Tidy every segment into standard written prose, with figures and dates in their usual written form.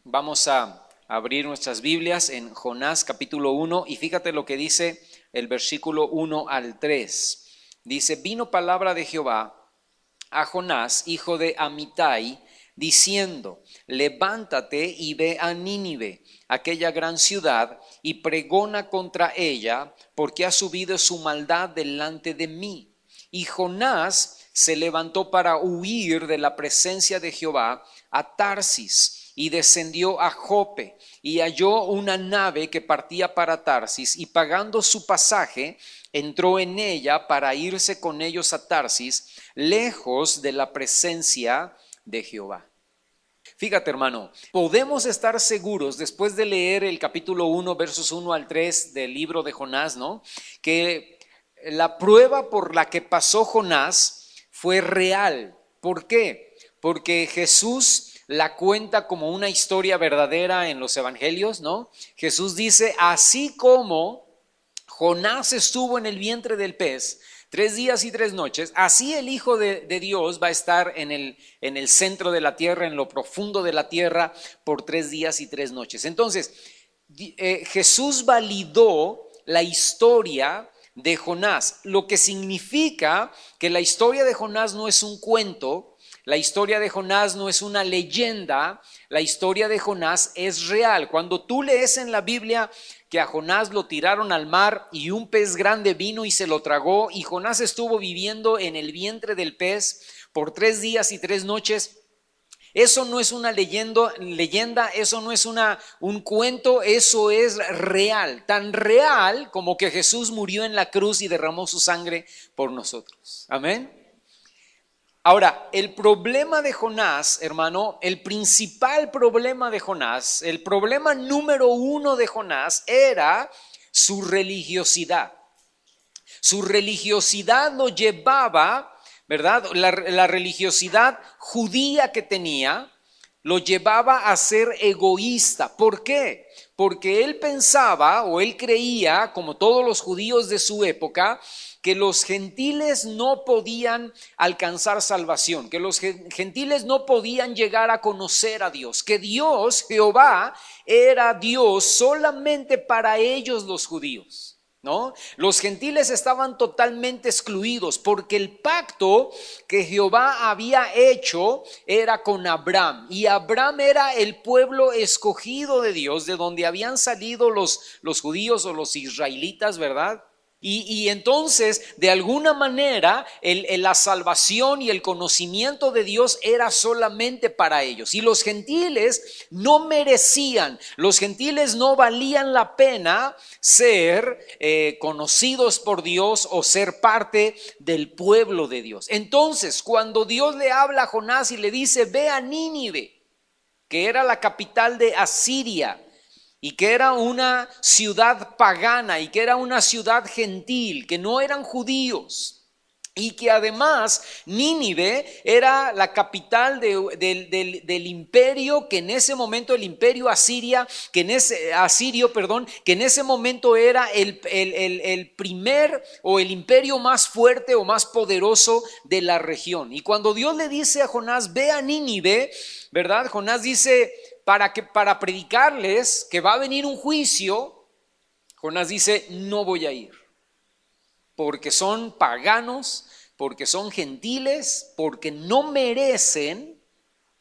Vamos a abrir nuestras Biblias en Jonás capítulo 1 y fíjate lo que dice el versículo 1 al 3. Dice: vino palabra de Jehová a Jonás, hijo de Amitai, diciendo: levántate y ve a Nínive, aquella gran ciudad, y pregona contra ella, porque ha subido su maldad delante de mí. Y Jonás se levantó para huir de la presencia de Jehová a Tarsis, y descendió a Jope, y halló una nave que partía para Tarsis, y pagando su pasaje, entró en ella para irse con ellos a Tarsis, lejos de la presencia de Jehová. Fíjate, hermano, podemos estar seguros después de leer el capítulo 1, versos 1 al 3 del libro de Jonás, ¿no?, que la prueba por la que pasó Jonás fue real. ¿Por qué? Porque Jesús la cuenta como una historia verdadera en los evangelios, ¿no? Jesús dice: así como Jonás estuvo en el vientre del pez 3 días y 3 noches, así el Hijo de Dios va a estar en el centro de la tierra, en lo profundo de la tierra, por 3 días y 3 noches. Entonces, Jesús validó la historia de Jonás, lo que significa que la historia de Jonás no es un cuento. La historia de Jonás no es una leyenda, la historia de Jonás es real. Cuando tú lees en la Biblia que a Jonás lo tiraron al mar y un pez grande vino y se lo tragó, y Jonás estuvo viviendo en el vientre del pez por 3 días y 3 noches, eso no es una leyenda, eso no es un cuento, eso es real. Tan real como que Jesús murió en la cruz y derramó su sangre por nosotros. Amén. Ahora, el problema de Jonás, hermano, el principal problema de Jonás, el problema número 1 de Jonás era su religiosidad. Su religiosidad lo llevaba, ¿verdad? La religiosidad judía que tenía lo llevaba a ser egoísta. ¿Por qué? Porque él pensaba, o él creía, como todos los judíos de su época, que los gentiles no podían alcanzar salvación, que los gentiles no podían llegar a conocer a Dios, que Dios, Jehová, era Dios solamente para ellos los judíos, ¿no? Los gentiles estaban totalmente excluidos porque el pacto que Jehová había hecho era con Abraham, y Abraham era el pueblo escogido de Dios, de donde habían salido los judíos o los israelitas, ¿verdad? Y entonces, de alguna manera, la salvación y el conocimiento de Dios era solamente para ellos. Y los gentiles no merecían, los gentiles no valían la pena ser conocidos por Dios o ser parte del pueblo de Dios. Entonces, cuando Dios le habla a Jonás y le dice: ve a Nínive, que era la capital de Asiria, y que era una ciudad pagana, y que era una ciudad gentil, que no eran judíos, y que además Nínive era la capital del imperio, que en ese momento, el imperio asirio, que en ese momento era el primer o el imperio más fuerte o más poderoso de la región. Y cuando Dios le dice a Jonás: ve a Nínive, ¿verdad? Jonás dice, para predicarles que va a venir un juicio, Jonás dice: no voy a ir, porque son paganos, porque son gentiles, porque no merecen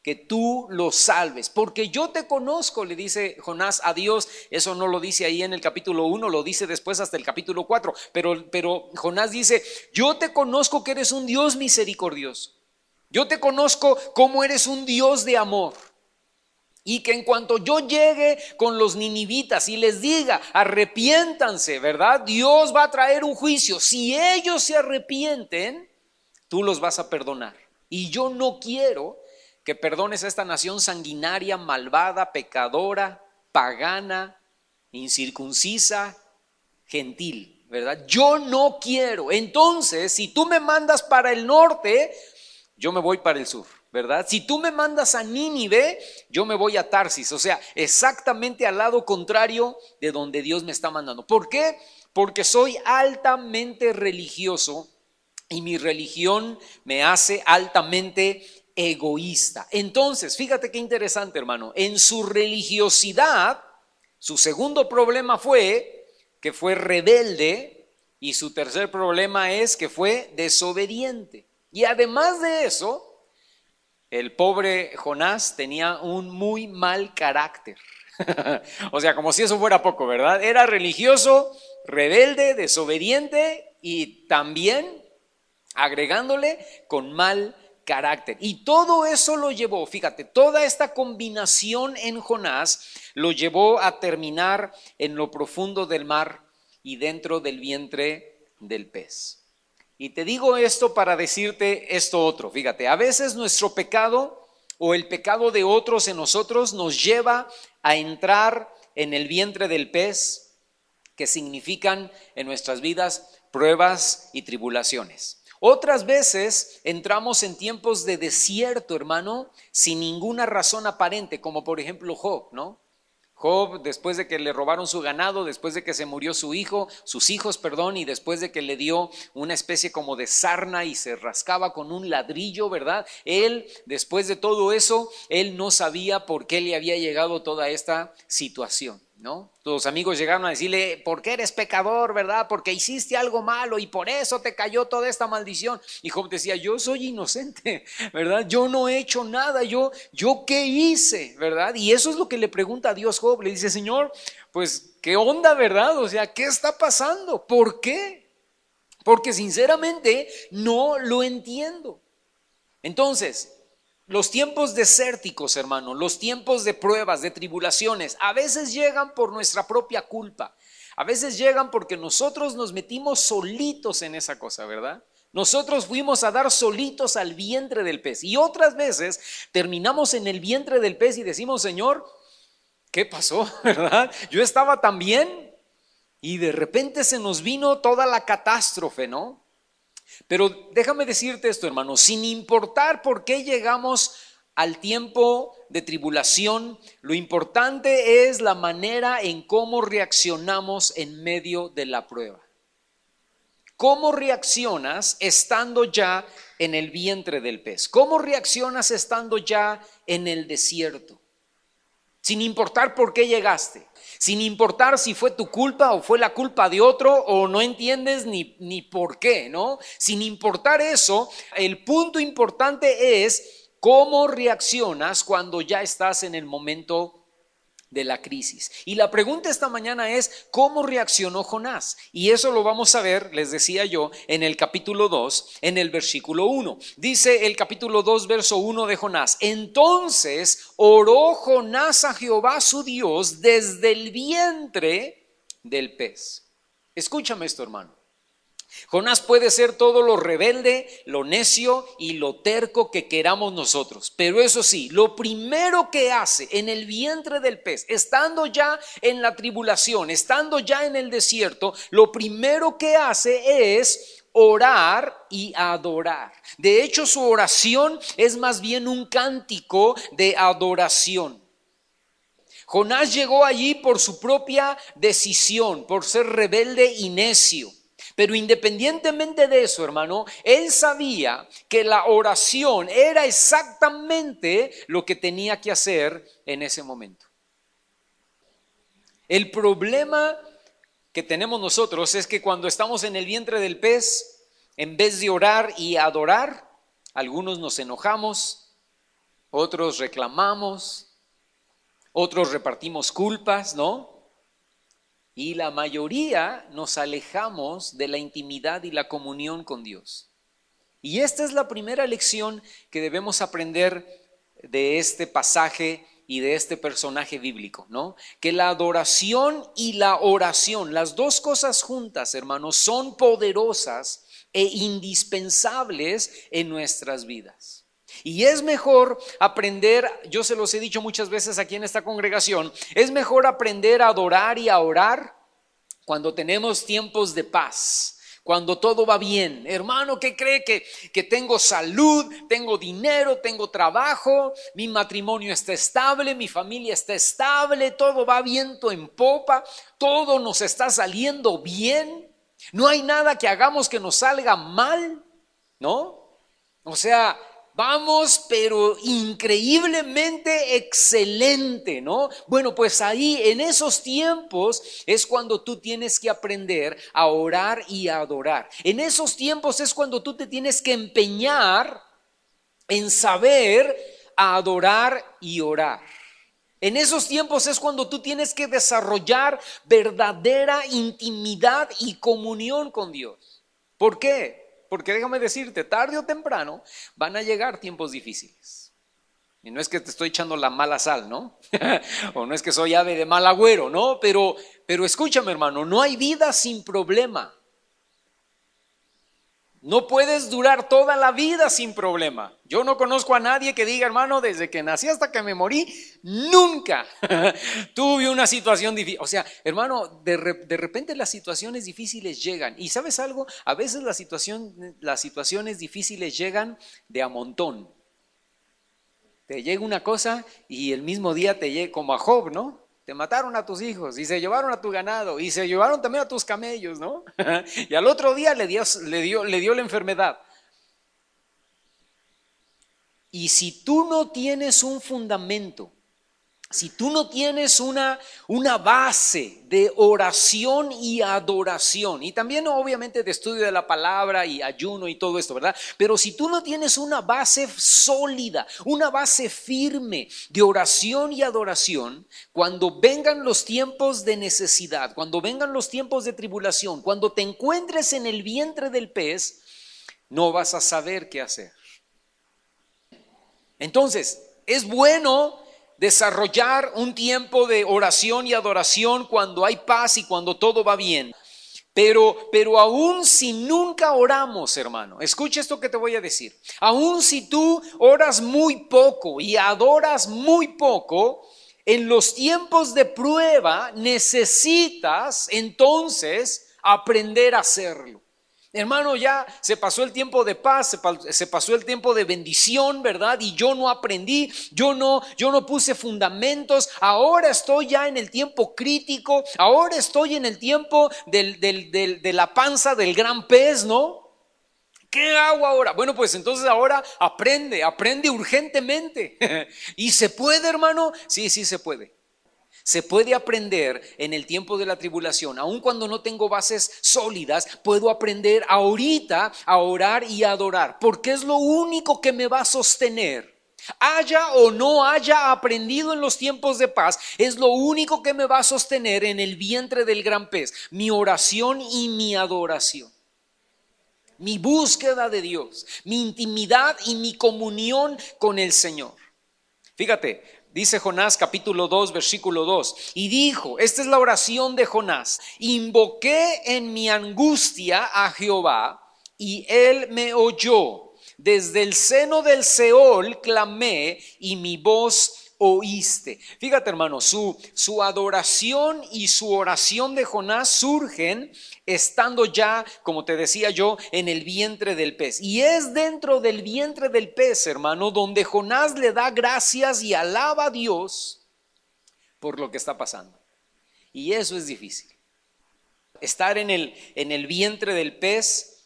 que tú los salves, porque yo te conozco, le dice Jonás a Dios. Eso no lo dice ahí en el capítulo 1, lo dice después hasta el capítulo 4, pero Jonás dice: yo te conozco que eres un Dios misericordioso, yo te conozco como eres un Dios de amor, y que en cuanto yo llegue con los ninivitas y les diga: arrepiéntanse, ¿verdad?, Dios va a traer un juicio. Si ellos se arrepienten, tú los vas a perdonar. Y yo no quiero que perdones a esta nación sanguinaria, malvada, pecadora, pagana, incircuncisa, gentil, ¿verdad? Yo no quiero. Entonces, si tú me mandas para el norte, yo me voy para el sur, ¿verdad? Si tú me mandas a Nínive, yo me voy a Tarsis, o sea, exactamente al lado contrario de donde Dios me está mandando. ¿Por qué? Porque soy altamente religioso y mi religión me hace altamente egoísta. Entonces, fíjate qué interesante, hermano. En su religiosidad, su segundo problema fue que fue rebelde y su tercer problema es que fue desobediente. Y además de eso, el pobre Jonás tenía un muy mal carácter. O sea, como si eso fuera poco, ¿verdad? Era religioso, rebelde, desobediente y también agregándole con mal carácter. Y todo eso lo llevó, fíjate, toda esta combinación en Jonás lo llevó a terminar en lo profundo del mar y dentro del vientre del pez. Y te digo esto para decirte esto otro, fíjate, a veces nuestro pecado o el pecado de otros en nosotros nos lleva a entrar en el vientre del pez, que significan en nuestras vidas pruebas y tribulaciones. Otras veces entramos en tiempos de desierto, hermano, sin ninguna razón aparente, como por ejemplo Job, ¿no? Job, después de que le robaron su ganado, después de que se murió su hijo, sus hijos, y después de que le dio una especie como de sarna y se rascaba con un ladrillo, ¿verdad? Él, después de todo eso, él no sabía por qué le había llegado toda esta situación, ¿no? Tus amigos llegaron a decirle, ¿por qué eres pecador, verdad? Porque hiciste algo malo y por eso te cayó toda esta maldición. Y Job decía, yo soy inocente, ¿verdad? Yo no he hecho nada, yo ¿qué hice, verdad? Y eso es lo que le pregunta a Dios Job. Le dice, Señor, pues, ¿qué onda, verdad? O sea, ¿qué está pasando? ¿Por qué? Porque sinceramente no lo entiendo. Entonces, los tiempos desérticos, hermano, los tiempos de pruebas, de tribulaciones, a veces llegan por nuestra propia culpa. A veces llegan porque nosotros nos metimos solitos en esa cosa, ¿verdad? Nosotros fuimos a dar solitos al vientre del pez. Y otras veces terminamos en el vientre del pez y decimos, Señor, ¿qué pasó? ¿Verdad? Yo estaba tan bien y de repente se nos vino toda la catástrofe, ¿no? Pero déjame decirte esto, hermano, sin importar por qué llegamos al tiempo de tribulación, lo importante es la manera en cómo reaccionamos en medio de la prueba. ¿Cómo reaccionas estando ya en el vientre del pez? ¿Cómo reaccionas estando ya en el desierto? Sin importar por qué llegaste, sin importar si fue tu culpa o fue la culpa de otro o no entiendes ni por qué, ¿no? Sin importar eso, el punto importante es cómo reaccionas cuando ya estás en el momento de la crisis. Y la pregunta esta mañana es, ¿cómo reaccionó Jonás? Y eso lo vamos a ver, les decía yo, en el capítulo 2, en el versículo 1. Dice el capítulo 2, verso 1 de Jonás: entonces oró Jonás a Jehová su Dios desde el vientre del pez. Escúchame esto, hermano. Jonás puede ser todo lo rebelde, lo necio y lo terco que queramos nosotros, pero eso sí, lo primero que hace en el vientre del pez, estando ya en la tribulación, estando ya en el desierto, lo primero que hace es orar y adorar. De hecho, su oración es más bien un cántico de adoración. Jonás llegó allí por su propia decisión, por ser rebelde y necio. Pero independientemente de eso, hermano, él sabía que la oración era exactamente lo que tenía que hacer en ese momento. El problema que tenemos nosotros es que cuando estamos en el vientre del pez, en vez de orar y adorar, algunos nos enojamos, otros reclamamos, otros repartimos culpas, ¿no? Y la mayoría nos alejamos de la intimidad y la comunión con Dios. Y esta es la primera lección que debemos aprender de este pasaje y de este personaje bíblico, ¿no? Que la adoración y la oración, las dos cosas juntas, hermanos, son poderosas e indispensables en nuestras vidas. Y es mejor aprender, yo se los he dicho muchas veces aquí en esta congregación, es mejor aprender a adorar y a orar cuando tenemos tiempos de paz, cuando todo va bien. Hermano, ¿qué cree? Que tengo salud, tengo dinero, tengo trabajo, mi matrimonio está estable, mi familia está estable, todo va viento en popa, todo nos está saliendo bien, no hay nada que hagamos que nos salga mal, ¿no? O sea, Vamos, pero increíblemente excelente, ¿no? Bueno, pues ahí en esos tiempos es cuando tú tienes que aprender a orar y a adorar. En esos tiempos es cuando tú te tienes que empeñar en saber adorar y orar. En esos tiempos es cuando tú tienes que desarrollar verdadera intimidad y comunión con Dios. ¿Por qué? Porque déjame decirte, tarde o temprano van a llegar tiempos difíciles. Y no es que te estoy echando la mala sal, ¿no? O no es que soy ave de mal agüero, ¿no? Pero escúchame, hermano, no hay vida sin problema. No puedes durar toda la vida sin problema. Yo no conozco a nadie que diga, hermano, desde que nací hasta que me morí, nunca tuve una situación difícil. O sea, hermano, de repente las situaciones difíciles llegan. ¿Y sabes algo? A veces las situaciones difíciles llegan de a montón. Te llega una cosa y el mismo día te llega, como a Job, ¿no? Te mataron a tus hijos y se llevaron a tu ganado y se llevaron también a tus camellos, ¿no? Y al otro día le dio la enfermedad. Y si tú no tienes un fundamento, si tú no tienes una base de oración y adoración, y también obviamente de estudio de la palabra y ayuno y todo esto, ¿verdad? Pero si tú no tienes una base sólida, una base firme de oración y adoración, cuando vengan los tiempos de necesidad, cuando vengan los tiempos de tribulación, cuando te encuentres en el vientre del pez, no vas a saber qué hacer. Entonces, es bueno desarrollar un tiempo de oración y adoración cuando hay paz y cuando todo va bien. Pero aún si nunca oramos, hermano, escucha esto que te voy a decir. Aún si tú oras muy poco y adoras muy poco, en los tiempos de prueba necesitas entonces aprender a hacerlo. Hermano, ya se pasó el tiempo de paz, se pasó el tiempo de bendición, ¿verdad? Y yo no aprendí, yo no puse fundamentos. Ahora estoy ya en el tiempo crítico, ahora estoy en el tiempo de la panza del gran pez, ¿no? ¿Qué hago ahora? Bueno, pues entonces ahora aprende urgentemente. ¿Y se puede, hermano? Sí, se puede. Se puede aprender en el tiempo de la tribulación. Aun cuando no tengo bases sólidas, puedo aprender ahorita a orar y a adorar, porque es lo único que me va a sostener. Haya o no haya aprendido en los tiempos de paz, es lo único que me va a sostener en el vientre del gran pez. Mi oración y mi adoración. Mi búsqueda de Dios, mi intimidad y mi comunión con el Señor. Fíjate. Dice Jonás capítulo 2 versículo 2, y dijo, esta es la oración de Jonás: invoqué en mi angustia a Jehová y él me oyó. Desde el seno del Seol clamé y mi voz oíste. Fíjate, hermano, su adoración y su oración de Jonás surgen estando ya, como te decía yo, en el vientre del pez. Y es dentro del vientre del pez, hermano, donde Jonás le da gracias y alaba a Dios por lo que está pasando. Y eso es difícil. Estar en el vientre del pez,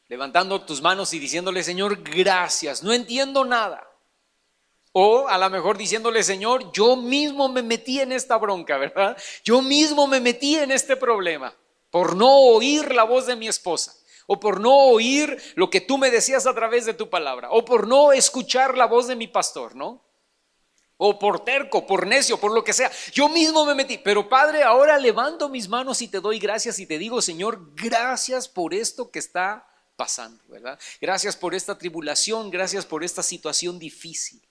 levantando tus manos y diciéndole, Señor, gracias, no entiendo nada. O a lo mejor diciéndole, Señor, yo mismo me metí en esta bronca, ¿verdad? Yo mismo me metí en este problema por no oír la voz de mi esposa, o por no oír lo que tú me decías a través de tu palabra, o por no escuchar la voz de mi pastor, ¿no? O por terco, por necio, por lo que sea. Yo mismo me metí, pero Padre, ahora levanto mis manos y te doy gracias y te digo, Señor, gracias por esto que está pasando, ¿verdad? Gracias por esta tribulación, gracias por esta situación difícil.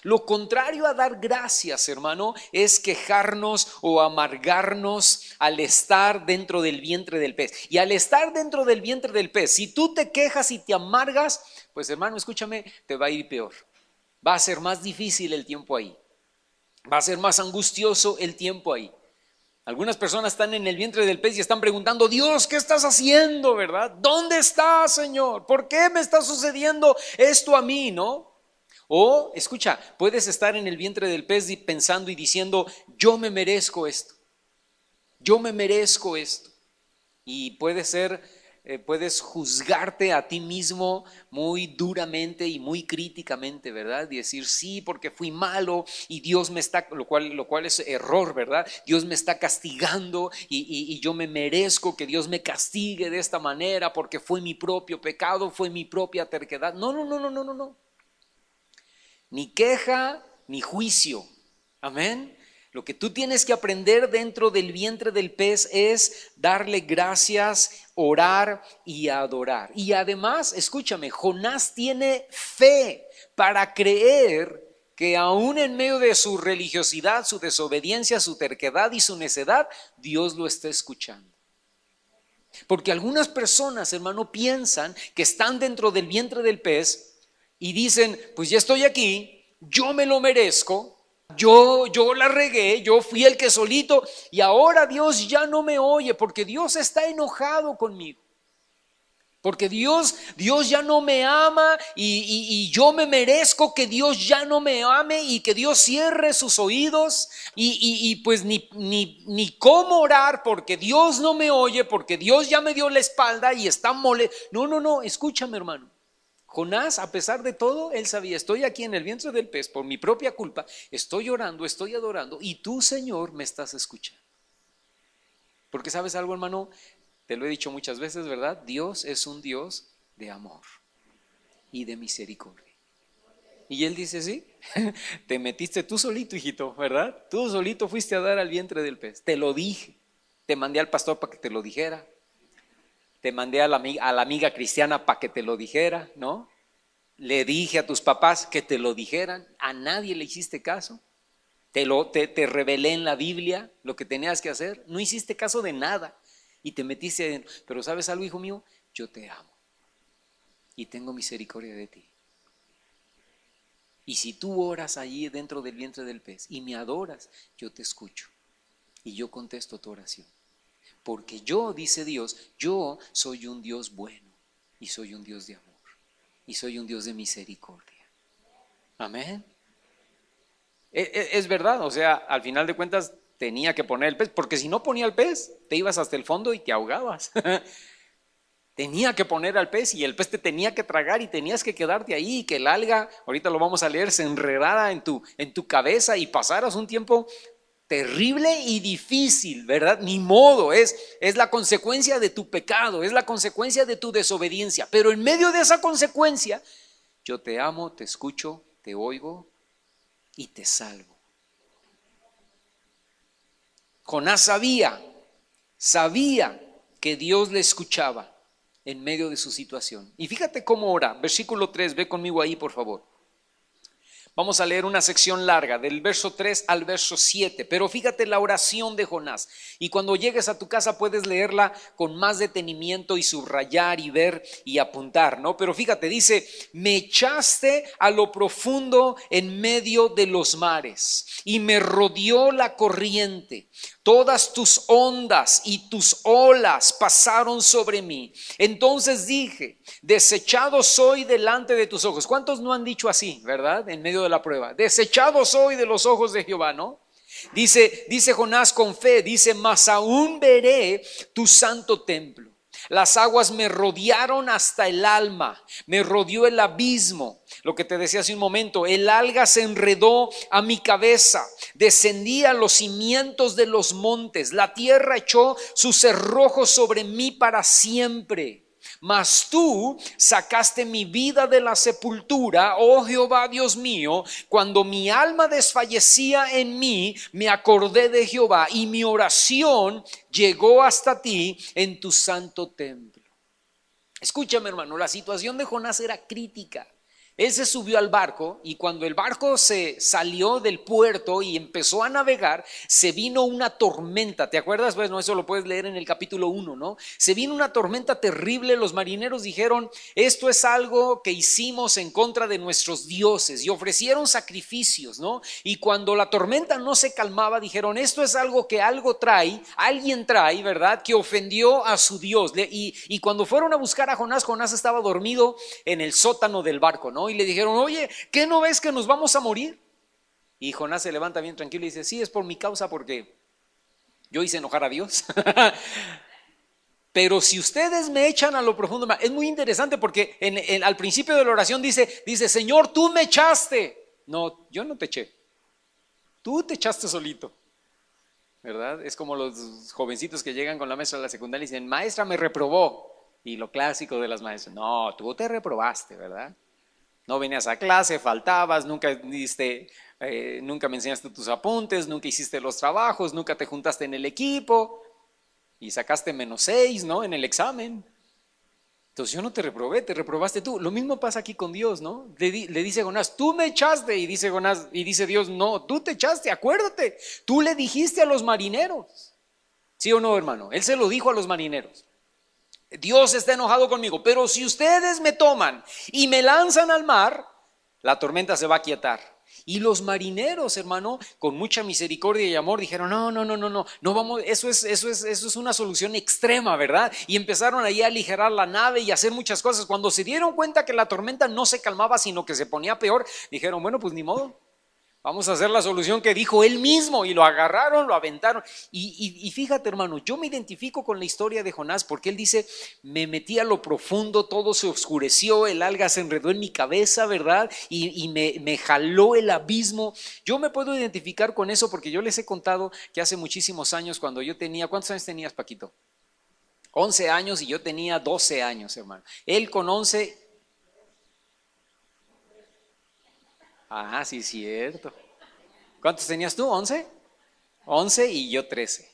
Lo contrario a dar gracias, hermano, es quejarnos o amargarnos al estar dentro del vientre del pez. Y al estar dentro del vientre del pez, si tú te quejas y te amargas, pues hermano, escúchame, te va a ir peor. Va a ser más difícil el tiempo ahí. Va a ser más angustioso el tiempo ahí. Algunas personas están en el vientre del pez y están preguntando, Dios, ¿qué estás haciendo, verdad? ¿Dónde estás, Señor? ¿Por qué me está sucediendo esto a mí, no? O, escucha, puedes estar en el vientre del pez pensando y diciendo, yo me merezco esto. Yo me merezco esto. Y puede ser puedes juzgarte a ti mismo muy duramente y muy críticamente, ¿verdad? Y decir, sí, porque fui malo y Dios me está, lo cual es error, ¿verdad? Dios me está castigando y yo me merezco que Dios me castigue de esta manera porque fue mi propio pecado, fue mi propia terquedad. No, no, no, no, no, no, no. Ni queja, ni juicio. Amén. Lo que tú tienes que aprender dentro del vientre del pez es darle gracias, orar y adorar. Y además, escúchame, Jonás tiene fe para creer que aún en medio de su religiosidad, su desobediencia, su terquedad y su necedad, Dios lo está escuchando. Porque algunas personas, hermano, piensan que están dentro del vientre del pez y dicen, pues ya estoy aquí, yo me lo merezco. Yo la regué, yo fui el que solito y ahora Dios ya no me oye porque Dios está enojado conmigo. Porque Dios ya no me ama y yo me merezco que Dios ya no me ame y que Dios cierre sus oídos y pues ni cómo orar porque Dios no me oye, porque Dios ya me dio la espalda y está molesto. No, escúchame, hermano. Jonás, a pesar de todo, él sabía, estoy aquí en el vientre del pez por mi propia culpa, estoy orando, estoy adorando y tú, Señor, me estás escuchando. Porque ¿sabes algo, hermano? Te lo he dicho muchas veces, ¿verdad? Dios es un Dios de amor y de misericordia. Y él dice, sí, te metiste tú solito, hijito, ¿verdad? Tú solito fuiste a dar al vientre del pez. Te lo dije, te mandé al pastor para que te lo dijera. Te mandé a la amiga cristiana para que te lo dijera, ¿no? Le dije a tus papás que te lo dijeran. A nadie le hiciste caso. Te revelé en la Biblia lo que tenías que hacer. No hiciste caso de nada y te metiste adentro. Pero ¿sabes algo, hijo mío? Yo te amo y tengo misericordia de ti. Y si tú oras allí dentro del vientre del pez y me adoras, yo te escucho y yo contesto tu oración. Porque yo, dice Dios, yo soy un Dios bueno y soy un Dios de amor y soy un Dios de misericordia. Amén. Es verdad, o sea, al final de cuentas tenía que poner el pez, porque si no ponía el pez, te ibas hasta el fondo y te ahogabas. Tenía que poner al pez y el pez te tenía que tragar y tenías que quedarte ahí y que el alga, ahorita lo vamos a leer, se enredara en tu cabeza y pasaras un tiempo terrible y difícil, ¿verdad? Ni modo, es la consecuencia de tu pecado, es la consecuencia de tu desobediencia. Pero en medio de esa consecuencia, yo te amo, te escucho, te oigo y te salvo. Jonás sabía que Dios le escuchaba en medio de su situación. Y fíjate cómo ora. Versículo 3, ve conmigo ahí, por favor. Vamos a leer una sección larga, del verso 3 al verso 7, pero fíjate la oración de Jonás. Y cuando llegues a tu casa puedes leerla con más detenimiento y subrayar y ver y apuntar, ¿no? Pero fíjate, dice, me echaste a lo profundo en medio de los mares y me rodeó la corriente. Todas tus ondas y tus olas pasaron sobre mí. Entonces dije, desechado soy delante de tus ojos. ¿Cuántos no han dicho así, verdad? En medio de la prueba. Desechado soy de los ojos de Jehová, ¿no? Dice Jonás con fe, dice, mas aún veré tu santo templo. Las aguas me rodearon hasta el alma, me rodeó el abismo. Lo que te decía hace un momento, el alga se enredó a mi cabeza, descendí a los cimientos de los montes, la tierra echó sus cerrojos sobre mí para siempre. Mas tú sacaste mi vida de la sepultura, oh Jehová Dios mío. Cuando mi alma desfallecía en mí, me acordé de Jehová y mi oración llegó hasta ti en tu santo templo. Escúchame, hermano, la situación de Jonás era crítica. Él se subió al barco y cuando el barco se salió del puerto y empezó a navegar, se vino una tormenta. ¿Te acuerdas? Bueno, eso lo puedes leer en el capítulo 1, ¿no? Se vino una tormenta terrible. Los marineros dijeron, esto es algo que hicimos en contra de nuestros dioses, y ofrecieron sacrificios, ¿no? Y cuando la tormenta no se calmaba, dijeron, esto es algo que alguien trae, ¿verdad? Que ofendió a su Dios. Y cuando fueron a buscar a Jonás, Jonás estaba dormido en el sótano del barco, ¿no? Y le dijeron, oye, ¿qué no ves que nos vamos a morir? Y Jonás se levanta bien tranquilo y dice, sí, es por mi causa porque yo hice enojar a Dios. pero si ustedes me echan a lo profundo, es muy interesante porque al principio de la oración dice, Señor, tú me echaste. No, yo no te eché, tú te echaste solito, ¿verdad? Es como los jovencitos que llegan con la maestra de la secundaria y dicen, maestra me reprobó. Y lo clásico de las maestras, no, tú te reprobaste, ¿verdad? No venías a clase, faltabas, nunca me enseñaste tus apuntes, nunca hiciste los trabajos, nunca te juntaste en el equipo y sacaste -6, ¿no? En el examen. Entonces yo no te reprobé, te reprobaste tú. Lo mismo pasa aquí con Dios, ¿no? Le dice Jonás, tú me echaste, y dice Dios, no, tú te echaste, acuérdate, tú le dijiste a los marineros. ¿Sí o no, hermano? Él se lo dijo a los marineros. Dios está enojado conmigo, pero si ustedes me toman y me lanzan al mar, la tormenta se va a aquietar. Y los marineros, hermano, con mucha misericordia y amor dijeron, no vamos, eso es una solución extrema, ¿verdad? Y empezaron ahí a aligerar la nave y a hacer muchas cosas. Cuando se dieron cuenta que la tormenta no se calmaba, sino que se ponía peor, dijeron, bueno, pues ni modo. Vamos a hacer la solución que dijo él mismo, y lo agarraron, lo aventaron. Y fíjate, hermano, yo me identifico con la historia de Jonás porque él dice, me metí a lo profundo, todo se oscureció, el alga se enredó en mi cabeza, ¿verdad? Y me jaló el abismo. Yo me puedo identificar con eso porque yo les he contado que hace muchísimos años, cuando yo tenía, ¿cuántos años tenías, Paquito? 11 años y yo tenía 12 años, hermano. Él con 11... Ah, sí, cierto. ¿Cuántos tenías tú? ¿11? 11 y yo 13.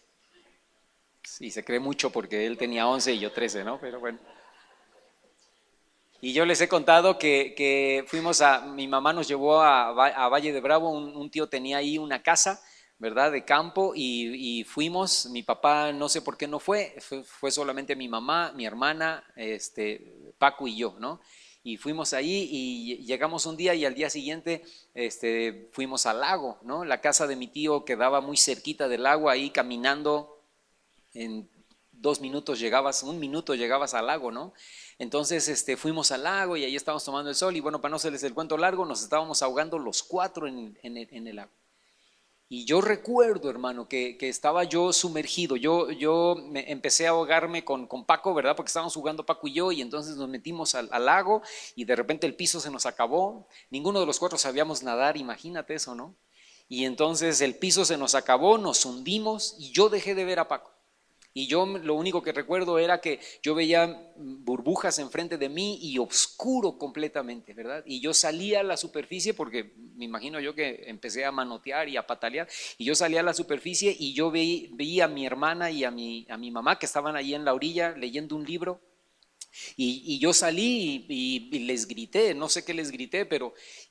Sí, se cree mucho porque él tenía 11 y yo 13, ¿no? Pero bueno. Y yo les he contado que mi mamá nos llevó a Valle de Bravo, un tío tenía ahí una casa, ¿verdad? De campo, y fuimos. Mi papá no sé por qué no fue solamente mi mamá, mi hermana, Paco y yo, ¿no? Y fuimos ahí y llegamos un día y al día siguiente fuimos al lago, ¿no? La casa de mi tío quedaba muy cerquita del agua, ahí caminando en 2 minutos llegabas, 1 minuto llegabas al lago, ¿no? Entonces fuimos al lago y ahí estábamos tomando el sol y bueno, para no hacerles el cuento largo, nos estábamos ahogando los 4 en el lago. Y yo recuerdo, hermano, que estaba yo sumergido. Yo empecé a ahogarme con Paco, ¿verdad? Porque estábamos jugando Paco y yo, y entonces nos metimos al lago y de repente el piso se nos acabó. Ninguno de los 4 sabíamos nadar, imagínate eso, ¿no? Y entonces el piso se nos acabó, nos hundimos y yo dejé de ver a Paco. Y yo lo único que recuerdo era que yo veía burbujas enfrente de mí y oscuro completamente, ¿verdad? Y yo salía a la superficie porque me imagino yo que empecé a manotear y a patalear, y yo salía a la superficie y yo vi a mi hermana y a mi mamá que estaban ahí en la orilla leyendo un libro. Y yo salí y les grité, no sé qué les grité,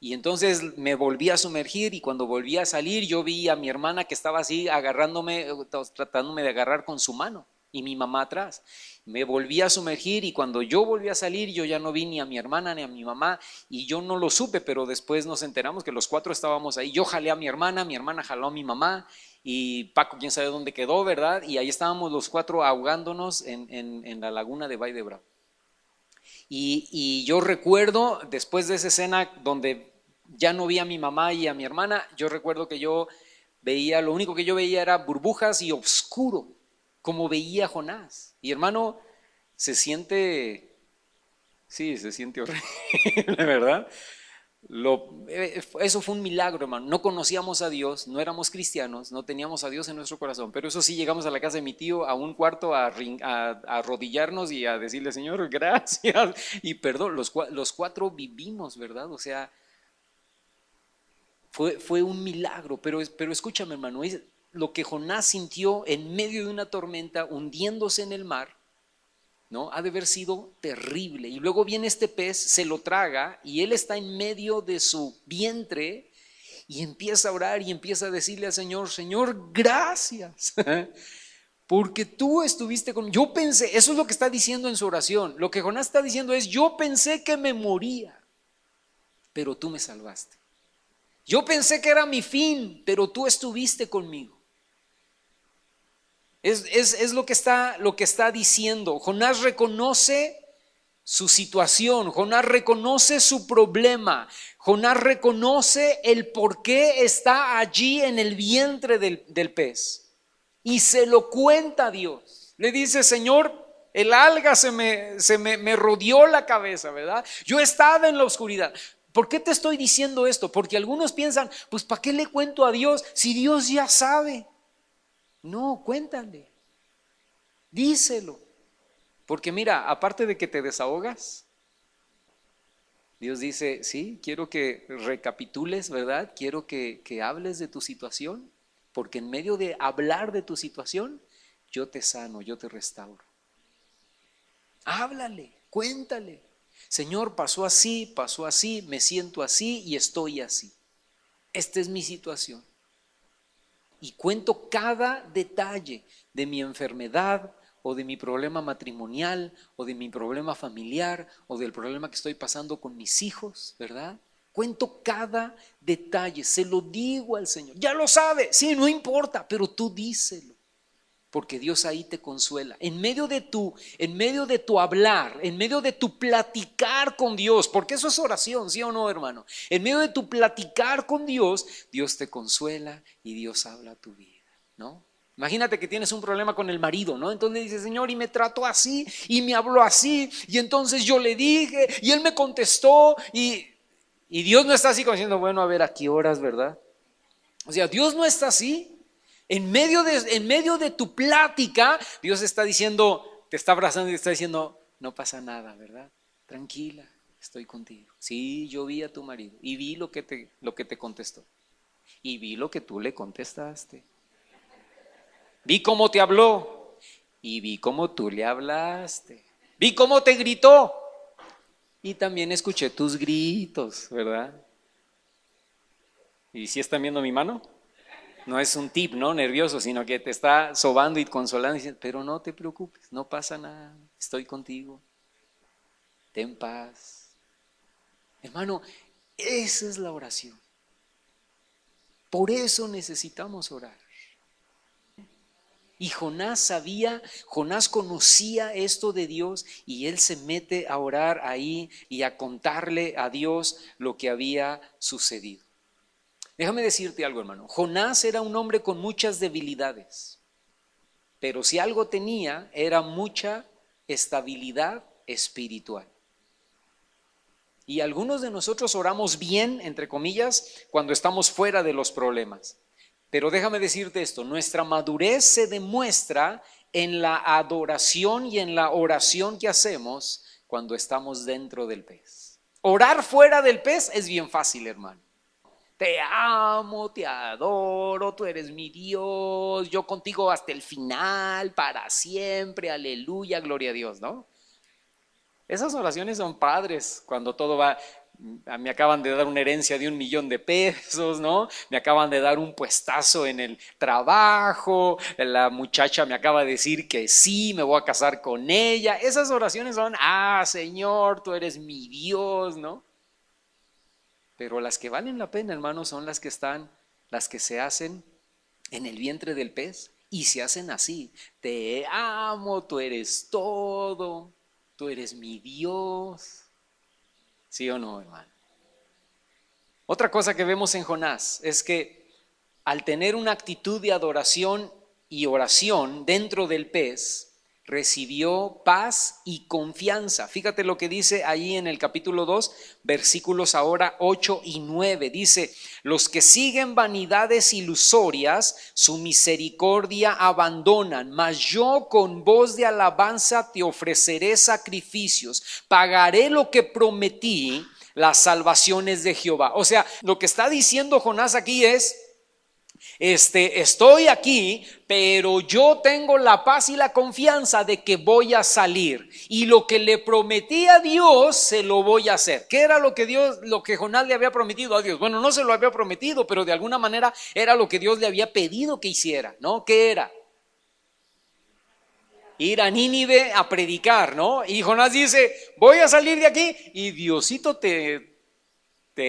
y entonces me volví a sumergir, y cuando volví a salir yo vi a mi hermana que estaba así agarrándome, tratándome de agarrar con su mano, y mi mamá atrás. Me volví a sumergir y cuando yo volví a salir yo ya no vi ni a mi hermana ni a mi mamá, y yo no lo supe, pero después nos enteramos que los 4 estábamos ahí. Yo jalé a mi hermana jaló a mi mamá, y Paco quién sabe dónde quedó, ¿verdad? Y ahí estábamos los 4 ahogándonos en la laguna de Valle de Bravo. Y yo recuerdo, después de esa escena donde ya no vi a mi mamá y a mi hermana, yo recuerdo que lo único que yo veía era burbujas y oscuro, como veía Jonás. Y hermano, se siente horrible, ¿verdad? Eso fue un milagro, hermano. No conocíamos a Dios, no éramos cristianos, no teníamos a Dios en nuestro corazón, pero eso sí, llegamos a la casa de mi tío, a un cuarto, a arrodillarnos y a decirle, Señor, gracias y perdón. Los 4 vivimos, ¿verdad? O sea, fue un milagro, pero escúchame, hermano, es lo que Jonás sintió en medio de una tormenta, hundiéndose en el mar, ¿no? Ha de haber sido terrible. Y luego viene este pez, se lo traga, y él está en medio de su vientre y empieza a orar y empieza a decirle al Señor, Señor, gracias, porque tú estuviste con... Yo pensé, eso es lo que está diciendo en su oración. Lo que Jonás está diciendo es, yo pensé que me moría, pero tú me salvaste. Yo pensé que era mi fin, pero tú estuviste conmigo. Es lo que está diciendo. Jonás reconoce su situación, Jonás reconoce su problema, Jonás reconoce el por qué está allí en el vientre del pez y se lo cuenta a Dios. Le dice, Señor, El alga me rodeó la cabeza, ¿verdad? Yo estaba en la oscuridad. ¿Por qué te estoy diciendo esto? Porque algunos piensan, pues ¿para qué le cuento a Dios si Dios ya sabe? No, cuéntale, díselo. Porque mira, aparte de que te desahogas, Dios dice, sí, quiero que recapitules, ¿verdad? Quiero que hables de tu situación, porque en medio de hablar de tu situación, yo te sano, yo te restauro. Háblale, cuéntale. Señor, pasó así, me siento así y estoy así. Esta es mi situación. Y cuento cada detalle de mi enfermedad o de mi problema matrimonial o de mi problema familiar o del problema que estoy pasando con mis hijos, ¿verdad? Cuento cada detalle, se lo digo al Señor. Ya lo sabe, sí, no importa, pero tú díselo. Porque Dios ahí te consuela. En medio de tu hablar, en medio de tu platicar con Dios, porque eso es oración, ¿sí o no, hermano? En medio de tu platicar con Dios, Dios te consuela y Dios habla a tu vida, ¿no? Imagínate que tienes un problema con el marido, ¿no? Entonces dices, Señor, y me trató así, y me habló así, y entonces yo le dije, y él me contestó, y Dios no está así como diciendo, bueno, a ver, ¿a qué horas, verdad? O sea, Dios no está así. En medio de tu plática, Dios está diciendo, te está abrazando y te está diciendo, no pasa nada, ¿verdad? Tranquila, estoy contigo. Sí, yo vi a tu marido y vi lo que te contestó. Y vi lo que tú le contestaste. Vi cómo te habló y vi cómo tú le hablaste. Vi cómo te gritó y también escuché tus gritos, ¿verdad? ¿Y si están viendo mi mano? No es un tip, ¿no? Nervioso, sino que te está sobando y consolando y diciendo, pero no te preocupes, no pasa nada, estoy contigo, ten paz. Hermano, esa es la oración. Por eso necesitamos orar. Y Jonás conocía esto de Dios y él se mete a orar ahí y a contarle a Dios lo que había sucedido. Déjame decirte algo, hermano. Jonás era un hombre con muchas debilidades, pero si algo tenía era mucha estabilidad espiritual. Y algunos de nosotros oramos bien, entre comillas, cuando estamos fuera de los problemas. Pero déjame decirte esto, nuestra madurez se demuestra en la adoración y en la oración que hacemos cuando estamos dentro del pez. Orar fuera del pez es bien fácil, hermano. Te amo, te adoro, tú eres mi Dios, yo contigo hasta el final, para siempre, aleluya, gloria a Dios, ¿no? Esas oraciones son padres cuando todo va, me acaban de dar una herencia de $1,000,000, ¿no? Me acaban de dar un puestazo en el trabajo, la muchacha me acaba de decir que sí, me voy a casar con ella. Esas oraciones son, Señor, tú eres mi Dios, ¿no? Pero las que valen la pena, hermanos, son las que se hacen en el vientre del pez y se hacen así. Te amo, tú eres todo, tú eres mi Dios. ¿Sí o no, hermano? Otra cosa que vemos en Jonás es que al tener una actitud de adoración y oración dentro del pez, recibió paz y confianza. Fíjate lo que dice ahí en el capítulo 2, versículos ahora 8 y 9. Dice, los que siguen vanidades ilusorias, su misericordia abandonan, mas yo con voz de alabanza te ofreceré sacrificios, pagaré lo que prometí, las salvaciones de Jehová. O sea, lo que está diciendo Jonás aquí es, estoy aquí, pero yo tengo la paz y la confianza de que voy a salir y lo que le prometí a Dios se lo voy a hacer. ¿Qué era lo que Jonás le había prometido a Dios? Bueno, no se lo había prometido, pero de alguna manera era lo que Dios le había pedido que hiciera, ¿no? ¿Qué era? Ir a Nínive a predicar, ¿no? Y Jonás dice, voy a salir de aquí y Diosito te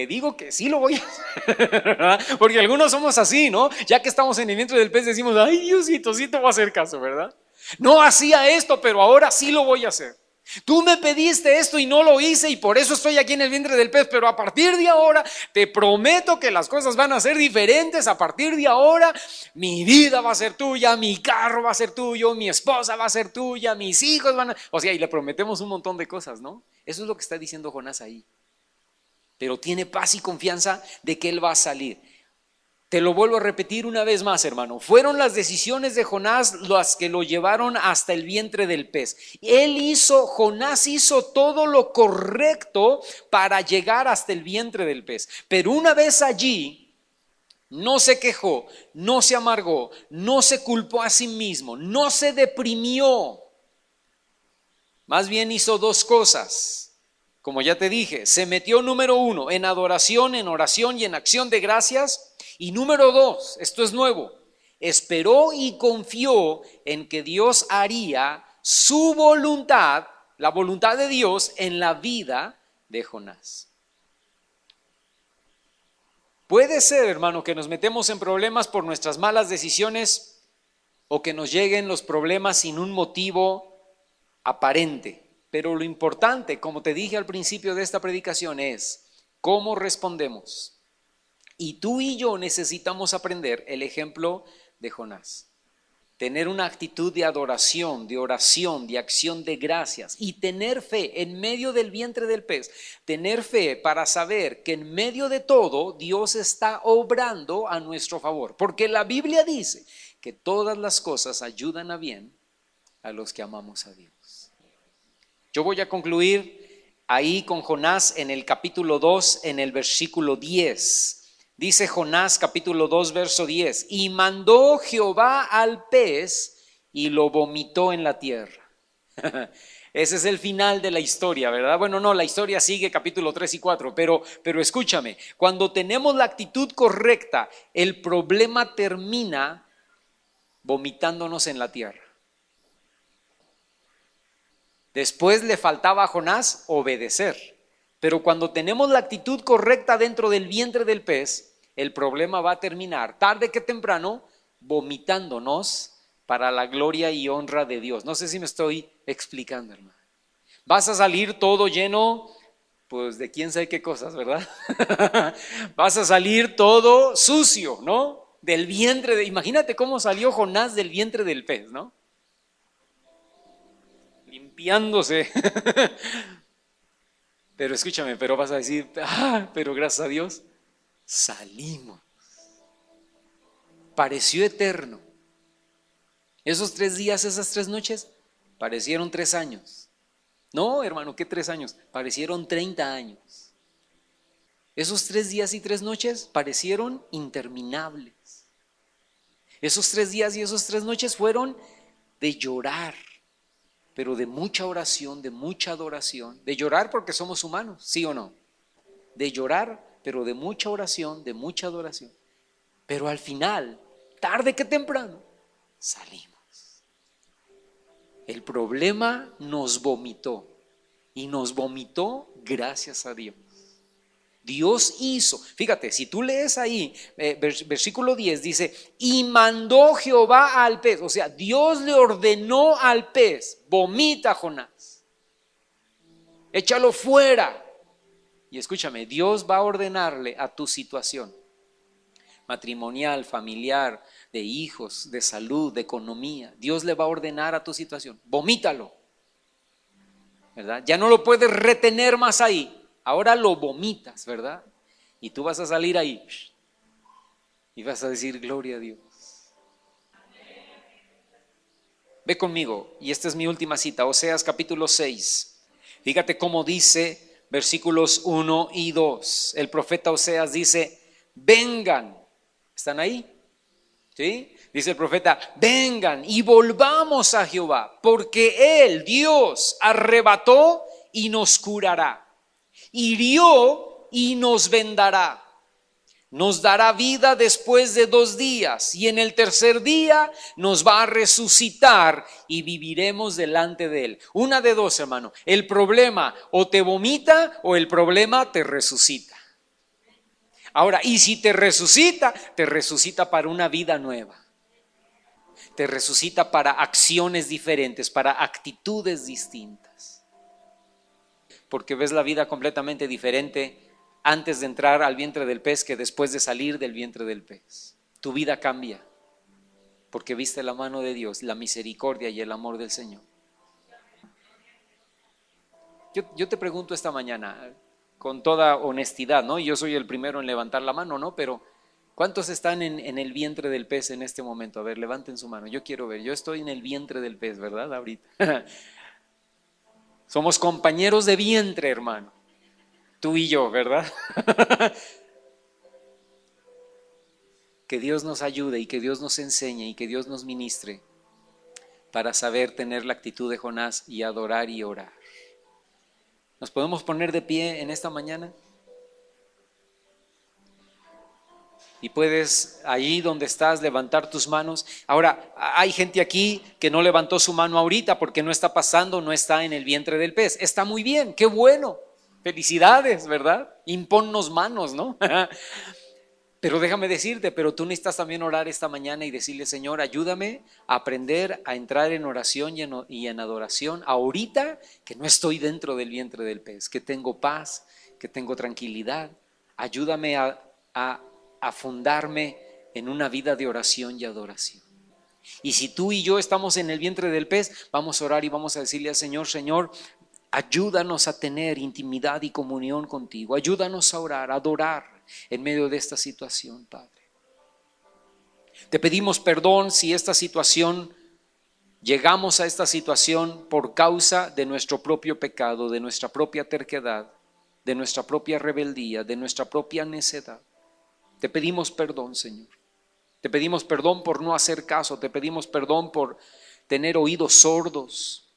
digo que sí lo voy a hacer, porque algunos somos así, ¿no? Ya que estamos en el vientre del pez decimos, ay Diosito, sí te voy a hacer caso, ¿verdad? No hacía esto, pero ahora sí lo voy a hacer. Tú me pediste esto y no lo hice y por eso estoy aquí en el vientre del pez, pero a partir de ahora te prometo que las cosas van a ser diferentes. A partir de ahora mi vida va a ser tuya, mi carro va a ser tuyo, mi esposa va a ser tuya, mis hijos van a... O sea, y le prometemos un montón de cosas, ¿no? Eso es lo que está diciendo Jonás ahí. Pero tiene paz y confianza de que él va a salir. Te lo vuelvo a repetir una vez más, hermano. Fueron las decisiones de Jonás las que lo llevaron hasta el vientre del pez. Jonás hizo todo lo correcto para llegar hasta el vientre del pez. Pero una vez allí, no se quejó, no se amargó, no se culpó a sí mismo, no se deprimió. Más bien hizo dos cosas. Como ya te dije, se metió número 1 en adoración, en oración y en acción de gracias. Y número 2, esto es nuevo, esperó y confió en que Dios haría su voluntad, la voluntad de Dios en la vida de Jonás. Puede ser, hermano, que nos metemos en problemas por nuestras malas decisiones o que nos lleguen los problemas sin un motivo aparente. Pero lo importante, como te dije al principio de esta predicación, es cómo respondemos. Y tú y yo necesitamos aprender el ejemplo de Jonás. Tener una actitud de adoración, de oración, de acción de gracias y tener fe en medio del vientre del pez. Tener fe para saber que en medio de todo Dios está obrando a nuestro favor. Porque la Biblia dice que todas las cosas ayudan a bien a los que amamos a Dios. Yo voy a concluir ahí con Jonás en el capítulo 2, en el versículo 10. Dice Jonás capítulo 2 verso 10, y mandó Jehová al pez y lo vomitó en la tierra. Ese es el final de la historia, ¿verdad? Bueno, no, la historia sigue capítulo 3 y 4, pero escúchame, cuando tenemos la actitud correcta, el problema termina vomitándonos en la tierra. Después le faltaba a Jonás obedecer. Pero cuando tenemos la actitud correcta dentro del vientre del pez, el problema va a terminar, tarde que temprano, vomitándonos para la gloria y honra de Dios. No sé si me estoy explicando, hermano. Vas a salir todo lleno, pues de quién sabe qué cosas, ¿verdad? Vas a salir todo sucio, ¿no? Del vientre imagínate cómo salió Jonás del vientre del pez, ¿no? Limpiándose. Pero escúchame, pero vas a decir, pero gracias a Dios salimos. Pareció eterno. Esos 3 días, esas 3 noches, parecieron 3 años. No, hermano, ¿qué 3 años? Parecieron 30 años. Esos 3 días y 3 noches parecieron interminables. Esos 3 días y esos 3 noches fueron de llorar, pero de mucha oración, de mucha adoración. De llorar porque somos humanos, ¿sí o no? De llorar, pero de mucha oración, de mucha adoración. Pero al final, tarde que temprano, salimos. El problema nos vomitó y nos vomitó gracias a Dios. Dios hizo, fíjate, si tú lees ahí, versículo 10 dice, y mandó Jehová al pez, o sea, Dios le ordenó al pez, vomita a Jonás, échalo fuera. Y escúchame, Dios va a ordenarle a tu situación matrimonial, familiar, de hijos, de salud, de economía. Dios le va a ordenar a tu situación, vomítalo, ¿verdad? Ya no lo puedes retener más ahí. Ahora lo vomitas, ¿verdad? Y tú vas a salir ahí y vas a decir gloria a Dios. Ve conmigo, y esta es mi última cita, Oseas capítulo 6. Fíjate cómo dice versículos 1 y 2. El profeta Oseas dice, vengan. ¿Están ahí? ¿Sí? Dice el profeta, vengan y volvamos a Jehová, porque Él, Dios, arrebató y nos curará. Hirió y nos vendará. Nos dará vida después de 2 días y en el tercer día nos va a resucitar y viviremos delante de Él. Una de dos, hermano. El problema o te vomita o el problema te resucita. Ahora, y si te resucita para una vida nueva. Te resucita para acciones diferentes, para actitudes distintas. porque ves la vida completamente diferente antes de entrar al vientre del pez que después de salir del vientre del pez. Tu vida cambia porque viste la mano de Dios, la misericordia y el amor del Señor. Yo te pregunto esta mañana, con toda honestidad, ¿no? Yo soy el primero en levantar la mano, ¿no? Pero ¿cuántos están en el vientre del pez en este momento? A ver, levanten su mano, yo quiero ver. Yo estoy en el vientre del pez, ¿verdad? Ahorita. Somos compañeros de vientre, hermano. Tú y yo, ¿verdad? Que Dios nos ayude y que Dios nos enseñe y que Dios nos ministre para saber tener la actitud de Jonás y adorar y orar. ¿Nos podemos poner de pie en esta mañana? Y puedes allí donde estás levantar tus manos. Ahora, hay gente aquí que no levantó su mano ahorita porque no está pasando, no está en el vientre del pez. Está muy bien, qué bueno. Felicidades, ¿verdad? Imponnos manos, ¿no? Pero déjame decirte, pero tú necesitas también orar esta mañana y decirle: Señor, ayúdame a aprender a entrar en oración y en adoración ahorita que no estoy dentro del vientre del pez, que tengo paz, que tengo tranquilidad. Ayúdame a fundarme en una vida de oración y adoración. Y si tú y yo estamos en el vientre del pez, vamos a orar y vamos a decirle al Señor: Señor, ayúdanos a tener intimidad y comunión contigo. Ayúdanos a orar, a adorar en medio de esta situación, Padre. Te pedimos perdón si llegamos a esta situación por causa de nuestro propio pecado, de nuestra propia terquedad, de nuestra propia rebeldía, de nuestra propia necedad. Te pedimos perdón, Señor. Te pedimos perdón por no hacer caso. Te pedimos perdón por tener oídos sordos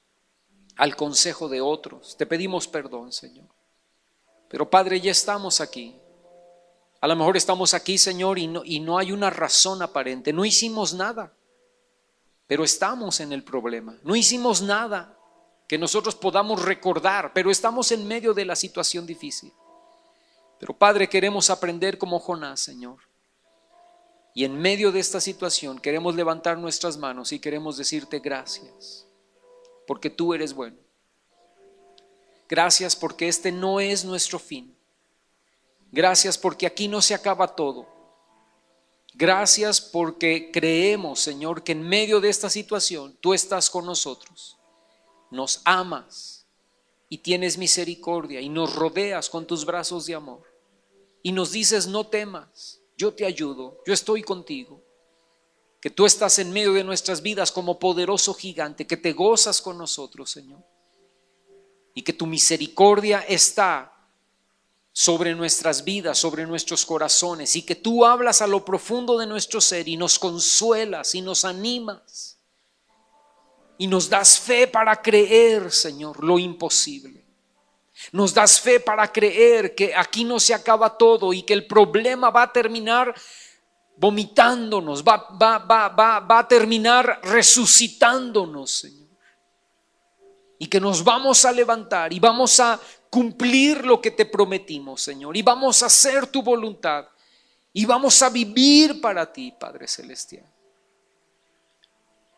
al consejo de otros. Te pedimos perdón, Señor. Pero Padre, ya estamos aquí. A lo mejor estamos aquí, Señor, y no hay una razón aparente. No hicimos nada, pero estamos en el problema. No hicimos nada que nosotros podamos recordar, pero estamos en medio de la situación difícil. Pero Padre, queremos aprender como Jonás, Señor. Y en medio de esta situación queremos levantar nuestras manos y queremos decirte gracias, porque tú eres bueno. Gracias porque este no es nuestro fin. Gracias porque aquí no se acaba todo. Gracias porque creemos, Señor, que en medio de esta situación tú estás con nosotros. Nos amas y tienes misericordia y nos rodeas con tus brazos de amor. Y nos dices: no temas, yo te ayudo, yo estoy contigo. Que tú estás en medio de nuestras vidas como poderoso gigante, que te gozas con nosotros, Señor. Y que tu misericordia está sobre nuestras vidas, sobre nuestros corazones, y que tú hablas a lo profundo de nuestro ser y nos consuelas y nos animas y nos das fe para creer, Señor, lo imposible. Nos das fe para creer que aquí no se acaba todo y que el problema va a terminar vomitándonos, va a terminar resucitándonos, Señor. Y que nos vamos a levantar y vamos a cumplir lo que te prometimos, Señor, y vamos a hacer tu voluntad y vamos a vivir para ti, Padre Celestial.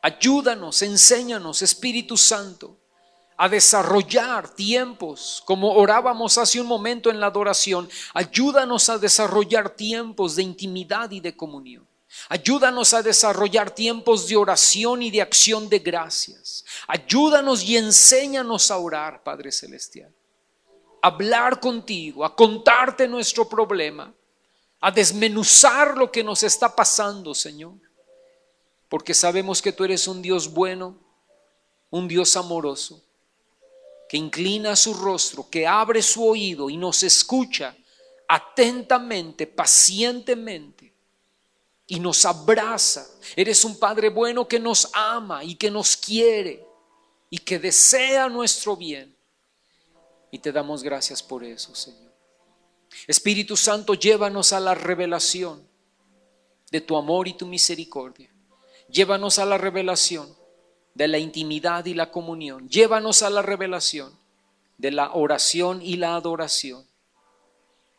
Ayúdanos, enséñanos, Espíritu Santo, a desarrollar tiempos, como orábamos hace un momento en la adoración. Ayúdanos a desarrollar tiempos de intimidad y de comunión. Ayúdanos a desarrollar tiempos de oración y de acción de gracias. Ayúdanos y enséñanos a orar, Padre Celestial. Hablar contigo, a contarte nuestro problema, a desmenuzar lo que nos está pasando, Señor, porque sabemos que tú eres un Dios bueno, un Dios amoroso, que inclina su rostro, que abre su oído y nos escucha atentamente, pacientemente, y nos abraza. Eres un Padre bueno que nos ama y que nos quiere y que desea nuestro bien. Y te damos gracias por eso, Señor. Espíritu Santo, llévanos a la revelación de tu amor y tu misericordia. Llévanos a la revelación de la intimidad y la comunión. Llévanos a la revelación de la oración y la adoración.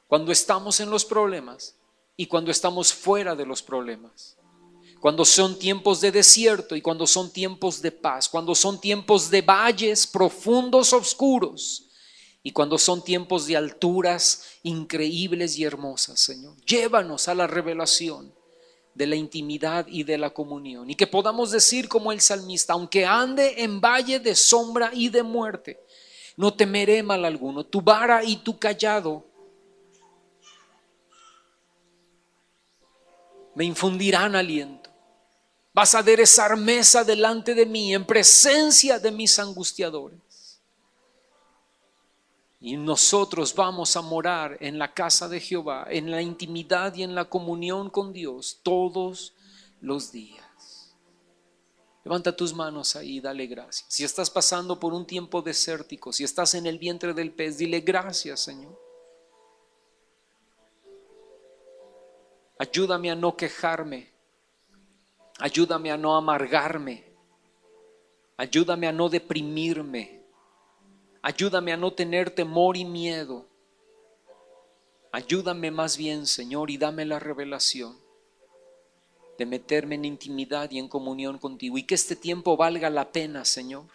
Cuando estamos en los problemas y cuando estamos fuera de los problemas. Cuando son tiempos de desierto y cuando son tiempos de paz. Cuando son tiempos de valles profundos, oscuros, Y cuando son tiempos de alturas increíbles y hermosas, Señor, llévanos a la revelación de la intimidad y de la comunión. Y que podamos decir como el salmista: aunque ande en valle de sombra y de muerte, no temeré mal alguno. Tu vara y tu cayado me infundirán aliento. Vas a aderezar mesa delante de mí en presencia de mis angustiadores. Y nosotros vamos a morar en la casa de Jehová, en la intimidad y en la comunión con Dios todos los días. Levanta tus manos ahí y dale gracias. Si estás pasando por un tiempo desértico, si estás en el vientre del pez, dile: gracias, Señor. Ayúdame a no quejarme. Ayúdame a no amargarme. Ayúdame a no deprimirme. Ayúdame a no tener temor y miedo. Ayúdame más bien, Señor, y dame la revelación de meterme en intimidad y en comunión contigo. Y que este tiempo valga la pena, Señor,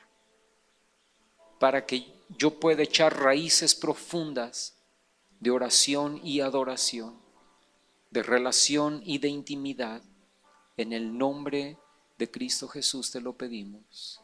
para que yo pueda echar raíces profundas de oración y adoración, de relación y de intimidad. En el nombre de Cristo Jesús te lo pedimos.